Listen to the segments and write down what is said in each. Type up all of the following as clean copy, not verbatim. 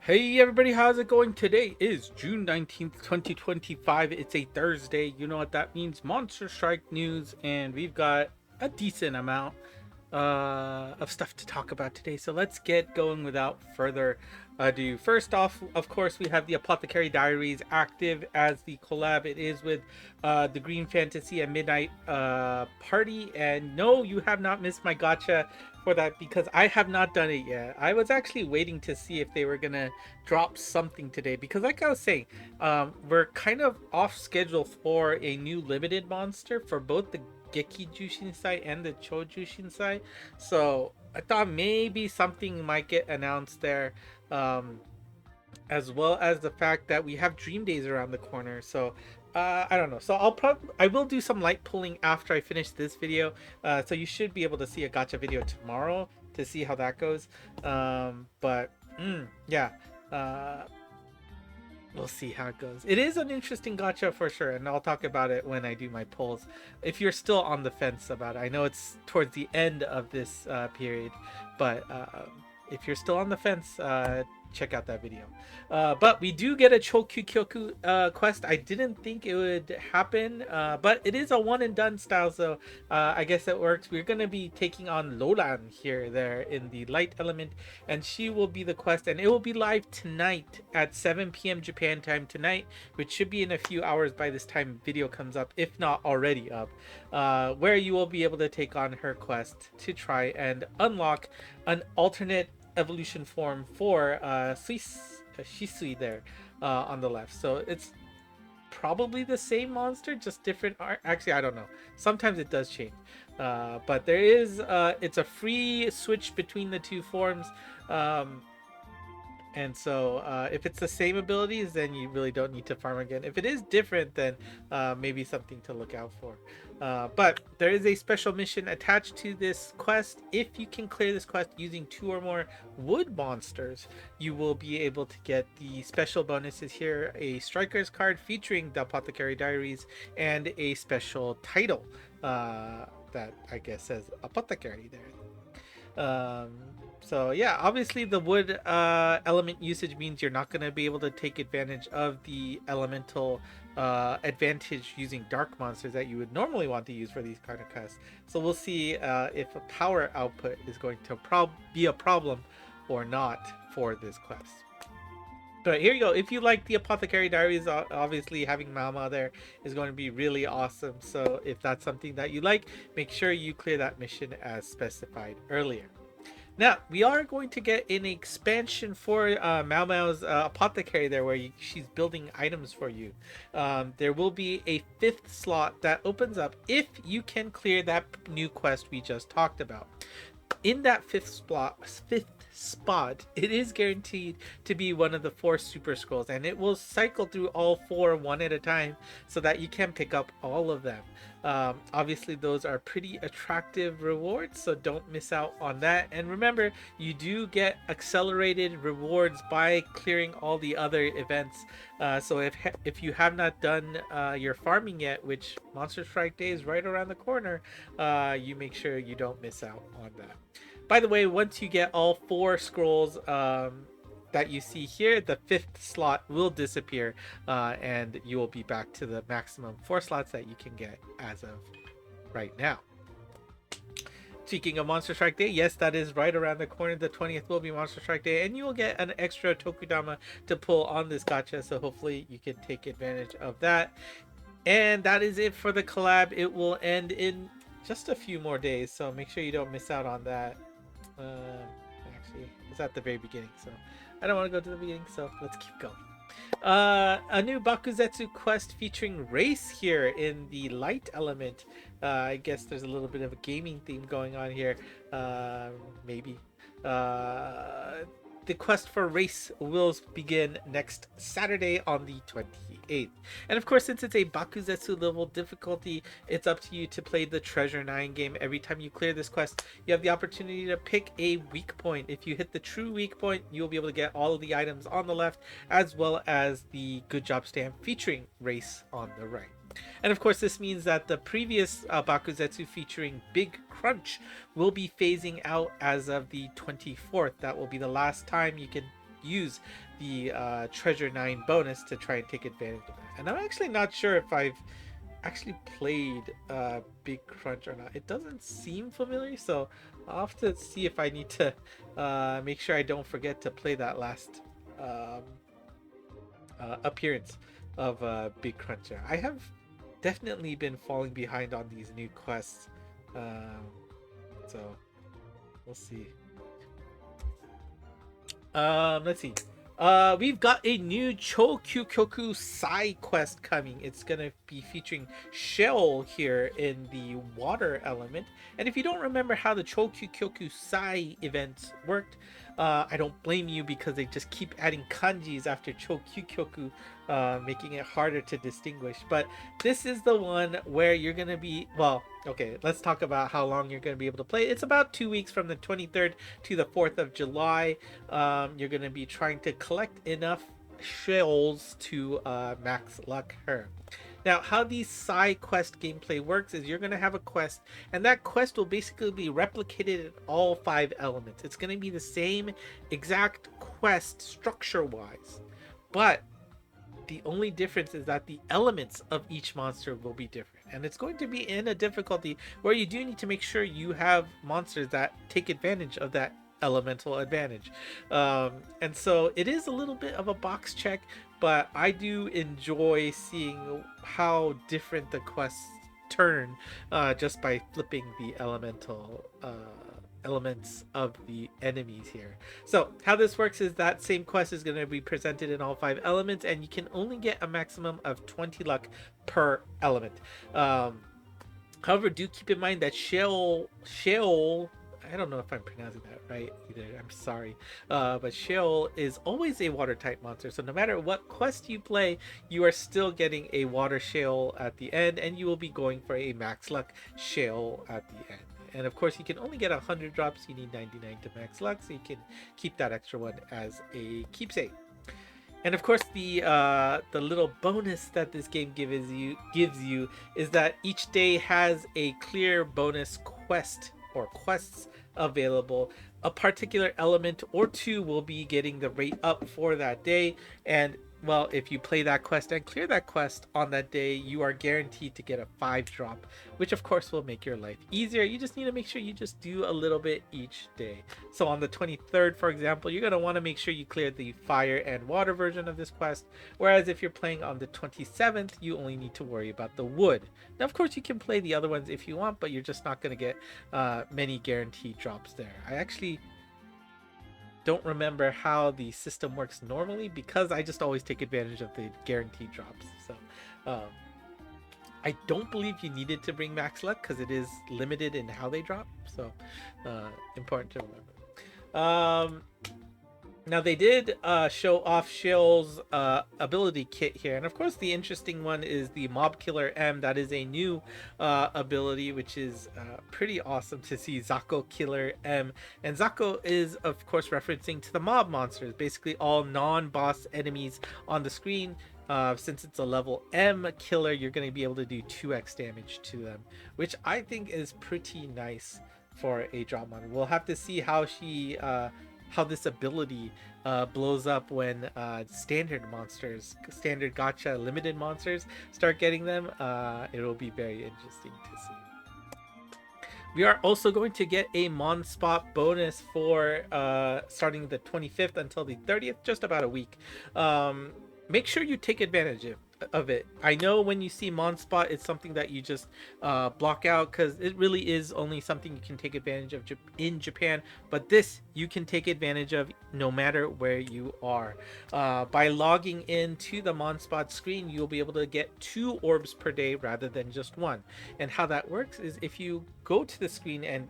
Hey everybody, how's it going? Today is June 19th, 2025. It's a Thursday. You know what that means. Monster Strike news, and we've got a decent amount of stuff to talk about today. So let's get going without further ado. First off, of course, we have the Apothecary Diaries active as the collab. It is with the Green Fantasy and Midnight Party. And no, you have not missed my gotcha for that because I have not done it yet. I was actually waiting to see if they were gonna drop something today because, like I was saying, we're kind of off schedule for a new limited monster for both the Geki Jushinsai and the Cho Jushinsai. So I thought maybe something might get announced there, as well as the fact that we have dreamdaze around the corner. So I don't know. So I will do some light pulling after I finish this video. So you should be able to see a gotcha video tomorrow to see how that goes. But yeah. We'll see how it goes. It is an interesting gotcha for sure, and I'll talk about it when I do my polls. If you're still on the fence about it, I know it's towards the end of this period, but if you're still on the fence, check out that video. But we do get a Chokyu Kyoku quest. I didn't think it would happen, but it is a one and done style, so I guess it works. We're going to be taking on Lolan here, there in the light element, and she will be the quest, and it will be live tonight at 7 p.m. Japan time tonight, which should be in a few hours by this time video comes up, if not already up, where you will be able to take on her quest to try and unlock an alternate evolution form for Shisui there on the left. So it's probably the same monster, just different art. Actually, I don't know. Sometimes it does change. But there is, it's a free switch between the two forms. And so if it's the same abilities, then you really don't need to farm again. If it is different, then maybe something to look out for. But there is a special mission attached to this quest. If you can clear this quest using 2 or more wood monsters, you will be able to get the special bonuses here. A striker's card featuring the Apothecary Diaries and a special title that I guess says Apothecary there. So yeah, obviously the wood element usage means you're not going to be able to take advantage of the elemental advantage using dark monsters that you would normally want to use for these kind of quests. So we'll see if a power output is going to be a problem or not for this quest. But here you go. If you like the Apothecary Diaries, obviously having Mama there is going to be really awesome. So if that's something that you like, make sure you clear that mission as specified earlier. Now, we are going to get an expansion for Mao Mao's Apothecary there, where she's building items for you. There will be a 5th slot that opens up if you can clear that new quest we just talked about. In that 5th spot, it is guaranteed to be one of the 4 super scrolls, and it will cycle through all 4 one at a time so that you can pick up all of them. Obviously those are pretty attractive rewards, so don't miss out on that. And remember, you do get accelerated rewards by clearing all the other events. So if you have not done your farming yet, which Monster Strike Day is right around the corner, you make sure you don't miss out on that. By the way, once you get all 4 scrolls that you see here, the 5th slot will disappear, and you will be back to the maximum 4 slots that you can get as of right now. Speaking of Monster Strike Day, yes, that is right around the corner. The 20th will be Monster Strike Day, and you will get an extra Tokudama to pull on this gacha, so hopefully you can take advantage of that. And that is it for the collab. It will end in just a few more days, so make sure you don't miss out on that. Actually, it's at the very beginning, so I don't want to go to the beginning, so let's keep going. A new Bakuzetsu quest featuring race here in the light element. I guess there's a little bit of a gaming theme going on here. Maybe. The quest for race will begin next Saturday on the 28th. And of course, since it's a Bakuzetsu level difficulty, it's up to you to play the Treasure 9 game. Every time you clear this quest, you have the opportunity to pick a weak point. If you hit the true weak point, you'll be able to get all of the items on the left, as well as the good job stamp featuring race on the right. And of course, this means that the previous Bakuzetsu featuring Big Crunch will be phasing out as of the 24th. That will be the last time you can use the treasure 9 bonus to try and take advantage of that. And I'm actually not sure if I've actually played Big Crunch or not. It doesn't seem familiar, so I'll have to see if I need to make sure I don't forget to play that last appearance of Big Crunch. I have definitely been falling behind on these new quests, so we'll see. Let's see. We've got a new Chokyukyoku Sai quest coming. It's gonna be featuring Shell here in the water element. And if you don't remember how the Chokyukyoku Sai events worked, I don't blame you, because they just keep adding kanjis after Chokyukyoku, making it harder to distinguish. But this is the one where you're gonna be, well, okay, let's talk about how long you're gonna be able to play. It's about 2 weeks, from the 23rd to the 4th of July. You're gonna be trying to collect enough shells to max luck her. Now, how the side quest gameplay works is you're going to have a quest, and that quest will basically be replicated in all 5 elements. It's going to be the same exact quest structure-wise, but the only difference is that the elements of each monster will be different. And it's going to be in a difficulty where you do need to make sure you have monsters that take advantage of that elemental advantage. And so it is a little bit of a box check, but I do enjoy seeing how different the quests turn just by flipping the elemental elements of the enemies here. So how this works is that same quest is going to be presented in all 5 elements, and you can only get a maximum of 20 luck per element. However, do keep in mind that Sheol, I don't know if I'm pronouncing that right either, I'm sorry, but Sheol is always a water type monster, so no matter what quest you play, you are still getting a water Sheol at the end, and you will be going for a max luck Sheol at the end. And of course, you can only get 100 drops, you need 99 to max luck, so you can keep that extra one as a keepsake. And of course, the little bonus that this game gives you is that each day has a clear bonus quest or quests available. A particular element or 2 will be getting the rate up for that day, and well, if you play that quest and clear that quest on that day, you are guaranteed to get a 5 drop, which of course will make your life easier. You just need to make sure you just do a little bit each day. So on the 23rd, for example, you're going to want to make sure you clear the fire and water version of this quest, whereas if you're playing on the 27th, you only need to worry about the wood. Now, of course, you can play the other ones if you want, but you're just not going to get many guaranteed drops there. I actually don't remember how the system works normally, because I just always take advantage of the guaranteed drops. So I don't believe you needed to bring max luck, because it is limited in how they drop, so important to remember. Now they did show off Shell's ability kit here, and of course the interesting one is the Mob Killer M. That is a new ability, which is pretty awesome to see. Zako Killer M, and Zako is of course referencing to the mob monsters, basically all non-boss enemies on the screen. Since it's a level M killer, you're going to be able to do 2x damage to them, which I think is pretty nice for a drop mon. We'll have to see how she how this ability blows up when standard gacha limited monsters start getting them. It'll be very interesting to see. We are also going to get a Monst bonus for starting the 25th until the 30th, just about a week. Make sure you take advantage of it. I know when you see Monst, it's something that you just block out, because it really is only something you can take advantage of in Japan, but this you can take advantage of no matter where you are. By logging into the Monst screen, you'll be able to get 2 orbs per day rather than just 1. And how that works is if you go to the screen and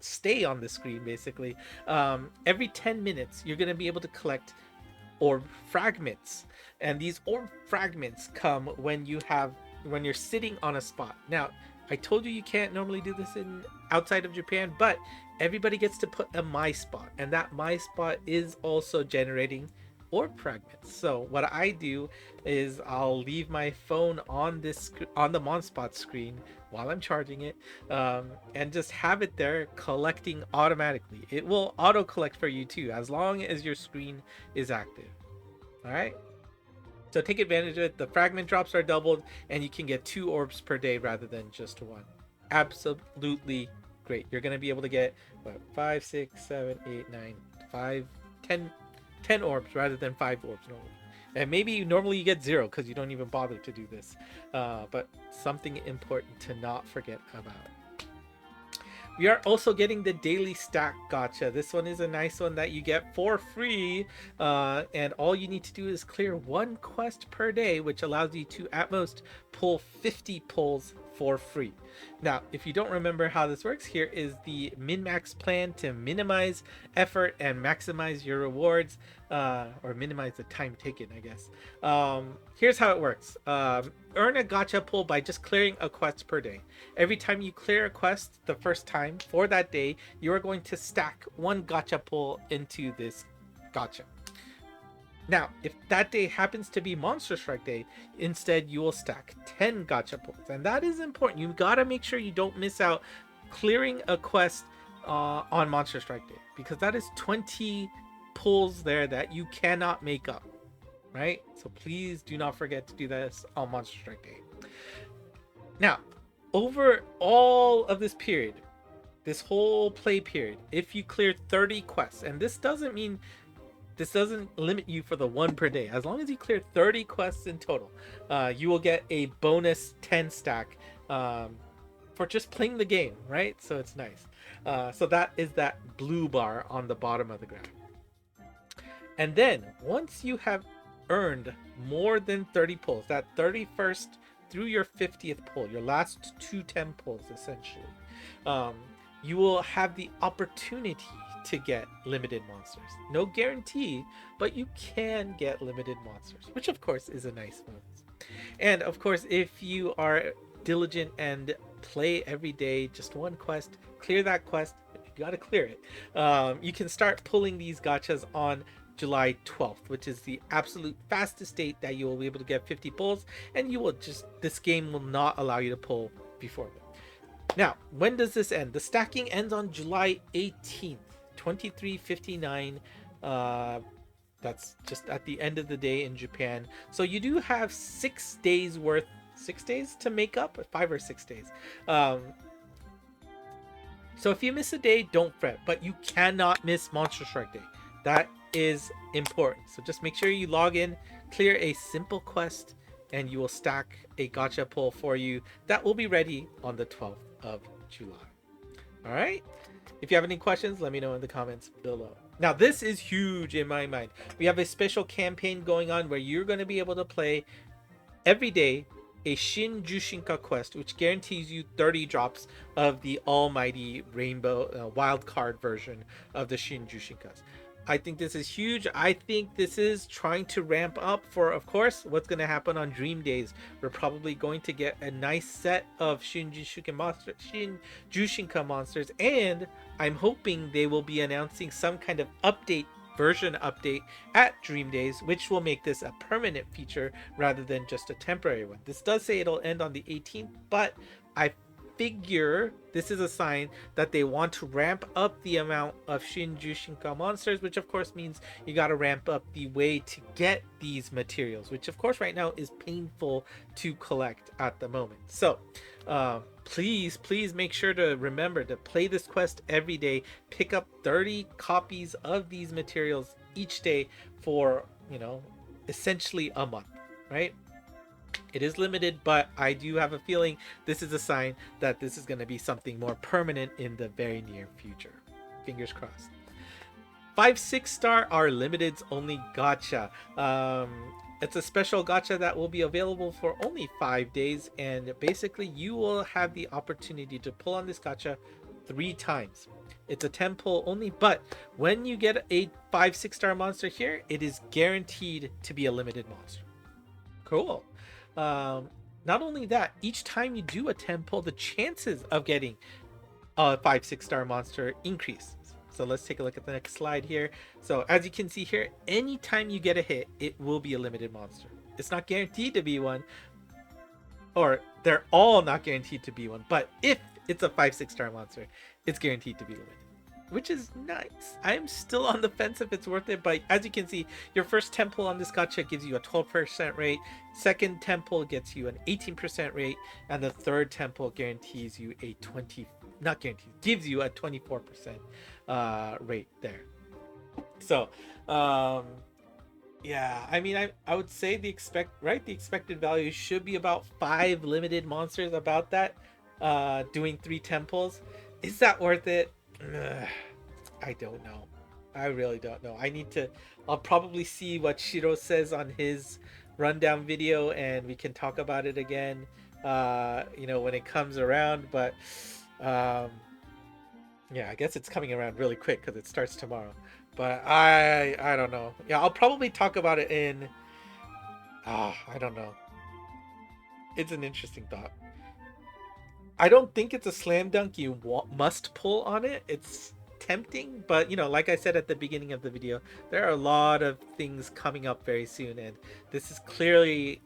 stay on the screen, basically, every 10 minutes you're going to be able to collect orb fragments, and these orb fragments come when you're sitting on a spot. Now, I told you can't normally do this outside of Japan, but everybody gets to put a my spot, and that my spot is also generating orb fragments. So what I do is I'll leave my phone on the Monst screen while I'm charging it, and just have it there collecting automatically. It will auto collect for you too, as long as your screen is active. All right. So take advantage of it. The fragment drops are doubled, and you can get 2 orbs per day rather than just 1. Absolutely great. You're going to be able to get what, 5, 6, 7, 8, 9, 5, 10 orbs rather than 5 orbs normally. And maybe normally you get 0 because you don't even bother to do this. But something important to not forget about. We are also getting the daily stack gacha. This one is a nice one that you get for free. And all you need to do is clear 1 quest per day, which allows you to at most pull 50 pulls for free. Now, if you don't remember how this works, here is the min-max plan to minimize effort and maximize your rewards, or minimize the time taken, I guess. Here's how it works. Earn a gacha pull by just clearing a quest per day. Every time you clear a quest the first time for that day, you are going to stack 1 gacha pull into this gacha. Now, if that day happens to be Monster Strike Day, instead you will stack 10 gacha pulls. And that is important. You gotta make sure you don't miss out clearing a quest on Monster Strike Day, because that is 20 pulls there that you cannot make up, right? So please do not forget to do this on Monster Strike Day. Now, over all of this period, this whole play period, if you clear 30 quests, and this doesn't limit you for the 1 per day. As long as you clear 30 quests in total, you will get a bonus 10 stack for just playing the game, right? So it's nice. So that is that blue bar on the bottom of the graph. And then once you have earned more than 30 pulls, that 31st through your 50th pull, your last 2 10 pulls essentially, you will have the opportunity to get limited monsters. No guarantee, but you can get limited monsters, which of course is a nice bonus. And of course, if you are diligent and play every day, just 1 quest, clear that quest, you gotta clear it. You can start pulling these gachas on July 12th, which is the absolute fastest date that you will be able to get 50 pulls, and this game will not allow you to pull before then. Now, when does this end? The stacking ends on July 18th. 23:59. That's just at the end of the day in Japan. So you do have 6 days worth, 6 days to make up, 5 or 6 days. So if you miss a day, don't fret, but you cannot miss Monster Strike Day. That is important. So just make sure you log in, clear a simple quest, and you will stack a gacha pull for you that will be ready on the 12th of July. All right. If you have any questions, let me know in the comments below. Now, this is huge in my mind. We have a special campaign going on where you're going to be able to play every day a Shin Jushinka quest, which guarantees you 30 drops of the almighty rainbow wildcard version of the Shin Jushinkas. I think this is huge. I think this is trying to ramp up for, of course, what's going to happen on dreamdaze. We're probably going to get a nice set of Shin Jushinka monsters, and I'm hoping they will be announcing some kind of version update at dreamdaze, which will make this a permanent feature rather than just a temporary one. This does say it'll end on the 18th, but I figure this is a sign that they want to ramp up the amount of Shin Jushinka monsters, which of course means you got to ramp up the way to get these materials, which of course right now is painful to collect at the moment. So please make sure to remember to play this quest every day. Pick up 30 copies of these materials each day for, essentially a month, right? It is limited, but I do have a feeling this is a sign that this is going to be something more permanent in the very near future. Fingers crossed. 5-6 star are limiteds only gacha. It's a special gacha that will be available for only 5 days, and basically you will have the opportunity to pull on this gacha 3 times. It's a 10 pull only, but when you get a 5-6 star monster here, it is guaranteed to be a limited monster. Cool. Not only that, each time you do a 10 pull, the chances of getting a 5-6 star monster increase. So let's take a look at the next slide here. So as you can see here, anytime you get a hit, it will be a limited monster. It's not guaranteed to be one, or they're all not guaranteed to be one. But if it's a 5-6 star monster, it's guaranteed to be limited, which is nice. I'm still on the fence if it's worth it, but as you can see, your first temple on this gacha gives you a 12% rate, second temple gets you an 18% rate, and the third temple guarantees you a 20, not guarantees, gives you a 24% rate there. So, yeah, I mean, I would say the expected value should be about 5 limited monsters, about that, doing 3 temples. Is that worth it? I don't know. I really don't know. I'll probably see what Shiro says on his rundown video, and we can talk about it again, when it comes around. But yeah, I guess it's coming around really quick because it starts tomorrow. But I don't know. Yeah, I'll probably talk about it in. I don't know. It's an interesting thought. I don't think it's a slam dunk you must pull on it. It's tempting, but like I said at the beginning of the video, there are a lot of things coming up very soon, and this is clearly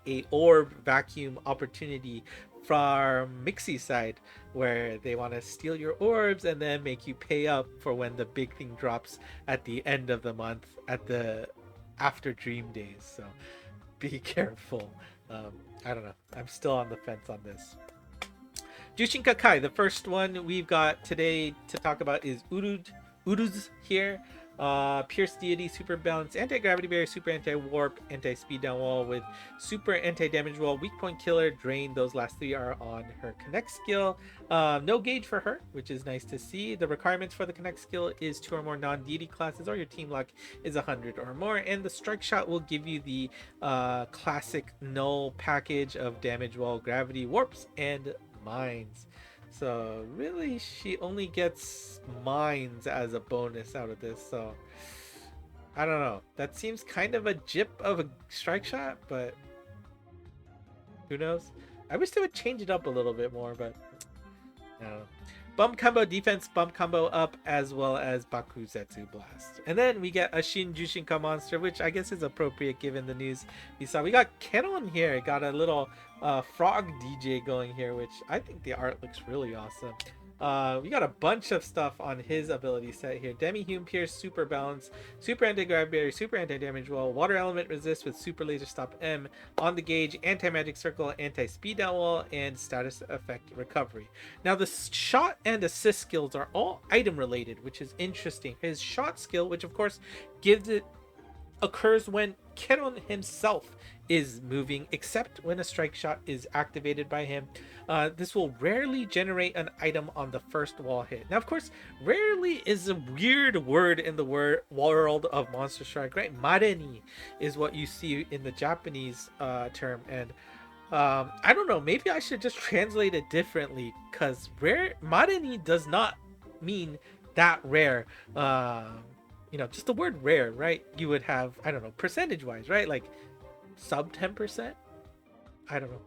a orb vacuum opportunity from Mixie's side, where they want to steal your orbs and then make you pay up for when the big thing drops at the end of the month, after dreamdaze. So be careful. I don't know. I'm still on the fence on this. Jushinka Kai, the first one we've got today to talk about is Uruz here. Pierce Deity, Super Balance, Anti-Gravity Barrier, Super Anti-Warp, Anti-Speed Down Wall with Super Anti-Damage Wall, Weak Point Killer, Drain. Those last 3 are on her Connect skill. No gauge for her, which is nice to see. The requirements for the Connect skill is 2 or more non-deity classes, or your team luck is 100 or more. And the Strike Shot will give you the classic null package of Damage Wall, Gravity, Warps, and Mines. So really, she only gets mines as a bonus out of this. So I don't know. That seems kind of a jip of a strike shot, but who knows? I wish they would change it up a little bit more, but I don't know. Bump combo defense, bump combo up, as well as Bakuzetsu Blast. And then we get a Shin Jushinka monster, which I guess is appropriate given the news we saw. We got Kenon here, got a little frog DJ going here, which I think the art looks really awesome. We got a bunch of stuff on his ability set here. Demi-Hume Pierce, Super Balance, Super Anti-Grav Barrier, Super Anti-Damage Wall, Water Element Resist with Super Laser Stop M on the gauge, Anti-Magic Circle, Anti-Speed Down Wall, and Status Effect Recovery. Now the shot and assist skills are all item related, which is interesting. His shot skill, which of course occurs when Kenon himself is moving, except when a strike shot is activated by him. This will rarely generate an item on the first wall hit. Now, of course, rarely is a weird word in the world of Monster Strike, right? Mareni is what you see in the Japanese term, and I don't know, maybe I should just translate it differently, because Mareni does not mean that rare. Just the word rare, right? You would have, I don't know, percentage wise, right? Like sub 10%. I don't know.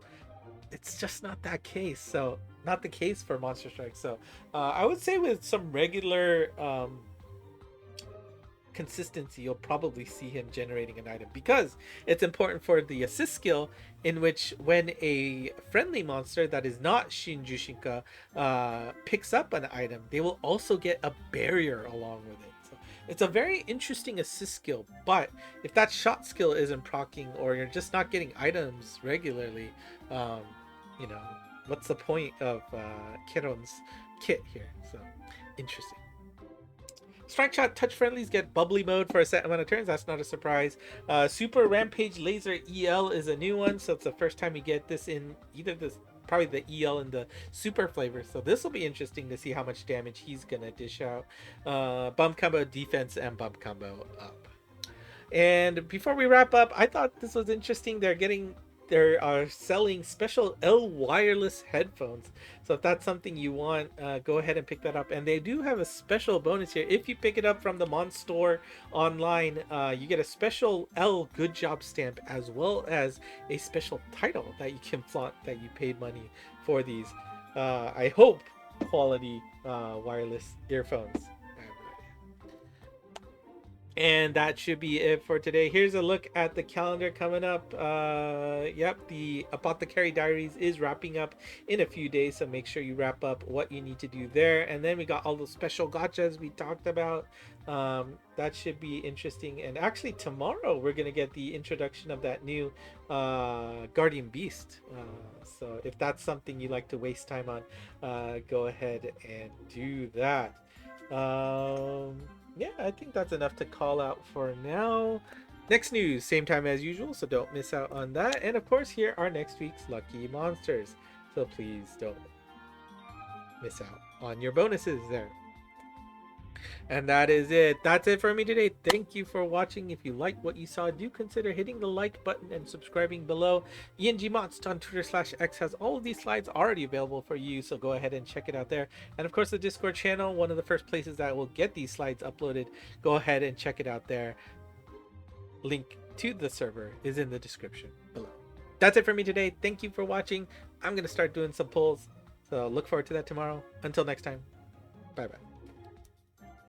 It's just not that case. So not the case for Monster Strike. So I would say with some regular consistency, you'll probably see him generating an item, because it's important for the assist skill, in which when a friendly monster that is not Shin Jushinka picks up an item, they will also get a barrier along with it. It's a very interesting assist skill, but if that shot skill isn't proccing, or you're just not getting items regularly, what's the point of Keron's kit here? So, interesting. Strike Shot touch friendlies get bubbly mode for a set amount of turns. That's not a surprise. Super Rampage Laser EL is a new one, so it's the first time we get this in either this. Probably the EL and the super flavor, so this will be interesting to see how much damage he's gonna dish out. Bump combo defense and bump combo up. And before we wrap up, I thought this was interesting. They are selling special L wireless headphones, so if that's something you want, go ahead and pick that up. And they do have a special bonus here. If you pick it up from the Monst store online, you get a special L good job stamp, as well as a special title that you can flaunt that you paid money for these. I hope quality wireless earphones. And that should be it for today. Here's a look at the calendar coming up. Yep, the Apothecary Diaries is wrapping up in a few days, so make sure you wrap up what you need to do there. And then we got all those special gotchas we talked about. That should be interesting. And actually, tomorrow we're gonna get the introduction of that new Guardian Beast. So if that's something you like to waste time on, go ahead and do that. Yeah, I think that's enough to call out for now. Next news, same time as usual, so don't miss out on that. And of course, here are next week's lucky monsters. So please don't miss out on your bonuses there. And that is it. That's it for me today. Thank you for watching. If you like what you saw, do consider hitting the like button and subscribing below. Monst on Twitter/X has all of these slides already available for you, so go ahead and check it out there. And of course, the Discord channel, one of the first places that will get these slides uploaded. Go ahead and check it out there. Link to the server is in the description below. That's it for me today. Thank you for watching. I'm going to start doing some polls, so look forward to that tomorrow. Until next time, bye bye.